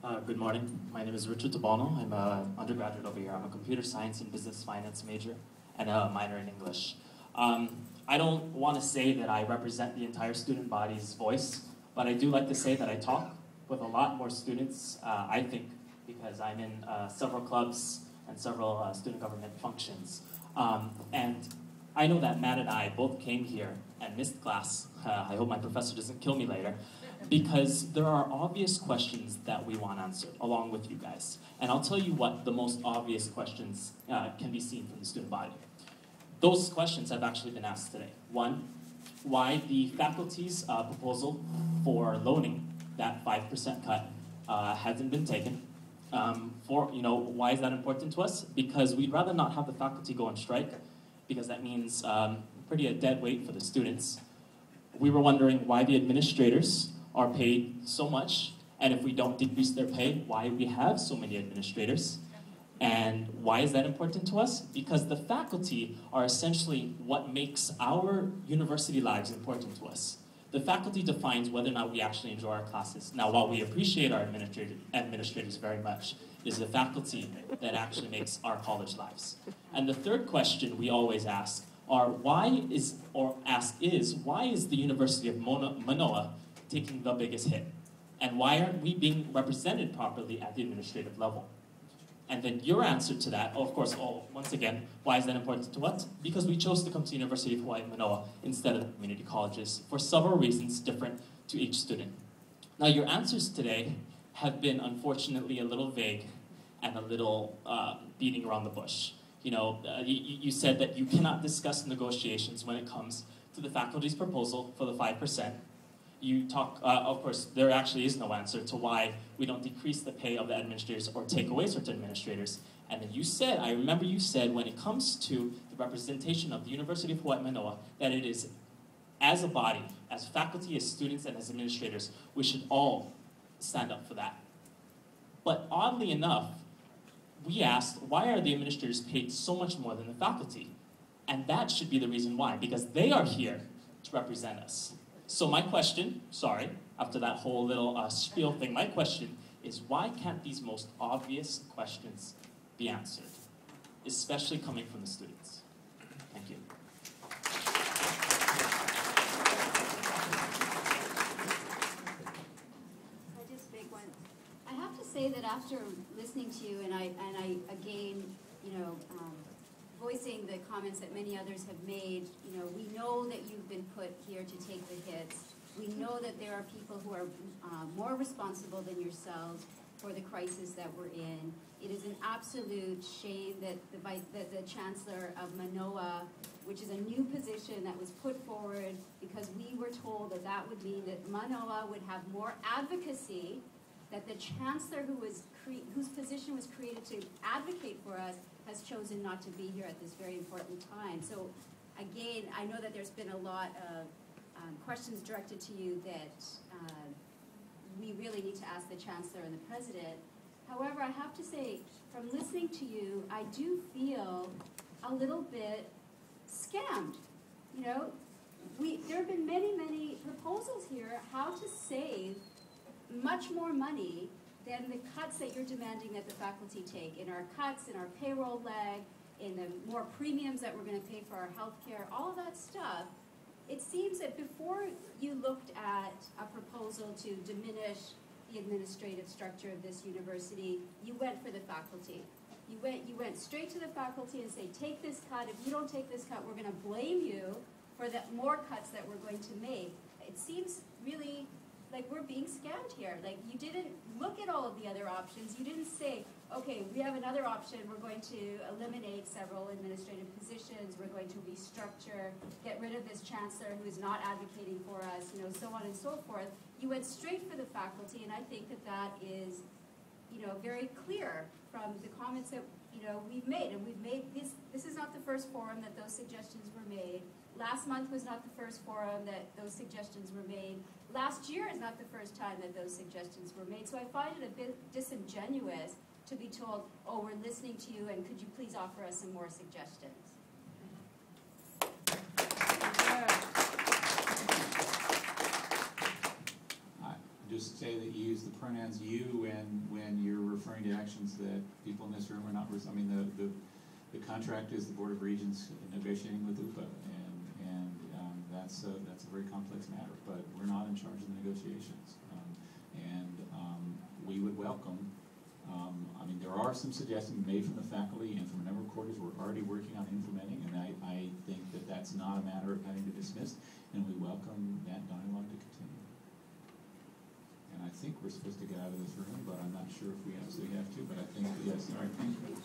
Good morning. My name is Richard Tabano. I'm an undergraduate over here. I'm a computer science and business finance major and a minor in English. I don't want to say that I represent the entire student body's voice, but I do like to say that I talk with a lot more students, I think, because I'm in several clubs and several student government functions. And I know that Matt and I both came here and missed class. I hope my professor doesn't kill me later. Because there are obvious questions that we want answered, along with you guys. And I'll tell you what the most obvious questions can be seen from the student body. Those questions have actually been asked today. One, why the faculty's proposal for loaning that 5% cut hasn't been taken. Why is that important to us? Because we'd rather not have the faculty go on strike, because that means pretty a dead weight for the students. We were wondering why the administrators are paid so much, and if we don't decrease their pay, why we have so many administrators. And why is that important to us? Because the faculty are essentially what makes our university lives important to us. The faculty defines whether or not we actually enjoy our classes. Now, while we appreciate our administrators very much, it is the faculty that actually makes our college lives. And the third question we always ask is why is the University of Manoa taking the biggest hit? And why aren't we being represented properly at the administrative level? And then your answer to that, once again, why is that important to us? Because we chose to come to the University of Hawai'i Manoa instead of community colleges for several reasons different to each student. Now your answers today have been unfortunately a little vague and a little beating around the bush. You said that you cannot discuss negotiations when it comes to the faculty's proposal for the 5%. You talk, of course, there actually is no answer to why we don't decrease the pay of the administrators or take away certain administrators. And then you said, I remember you said, when it comes to the representation of the University of Hawai'i Manoa, that it is, as a body, as faculty, as students, and as administrators, we should all stand up for that. But oddly enough, we asked, why are the administrators paid so much more than the faculty? And that should be the reason why, because they are here to represent us. So my question, after that whole little spiel thing, my question is why can't these most obvious questions be answered, especially coming from the students? Thank you. I'll just make one. I have to say that after listening to you, and I again, voicing the comments that many others have made, we know that you've been put here to take the hits. We know that there are people who are more responsible than yourselves for the crisis that we're in. It is an absolute shame that the Chancellor of Manoa, which is a new position that was put forward because we were told that that would mean that Manoa would have more advocacy, that the Chancellor whose position was created to advocate for us has chosen not to be here at this very important time. So again, I know that there's been a lot of questions directed to you that we really need to ask the Chancellor and the President. However, I have to say, from listening to you, I do feel a little bit scammed. There have been many, many proposals here how to save much more money than the cuts that you're demanding that the faculty take, in our cuts, in our payroll lag, in the more premiums that we're going to pay for our health care, all of that stuff. It seems that before you looked at a proposal to diminish the administrative structure of this university, you went for the faculty. You went straight to the faculty and say, take this cut. If you don't take this cut, we're going to blame you for the more cuts that we're going to make. It seems really like we're being scammed here. Like, you didn't look at all of the other options. You didn't say, okay, we have another option. We're going to eliminate several administrative positions. We're going to restructure, get rid of this chancellor who is not advocating for us, so on and so forth. You went straight for the faculty, and I think that that is, very clear from the comments that, we've made. And we've made this is not the first forum that those suggestions were made. Last month was not the first forum that those suggestions were made. Last year is not the first time that those suggestions were made. So I find it a bit disingenuous to be told, oh, we're listening to you, and could you please offer us some more suggestions? just say that you use the pronouns you when you're referring to actions that people in this room are not, I mean, the contract is the Board of Regents negotiating with UPA, and that's a very complex matter, but we're not in charge of the negotiations. We would welcome, I mean, there are some suggestions made from the faculty and from a number of quarters we're already working on implementing, and I think that that's not a matter of having to dismiss, and we welcome that dialogue to continue. And I think we're supposed to get out of this room, but I'm not sure if we absolutely have to, but I think, yes, all right, thank you.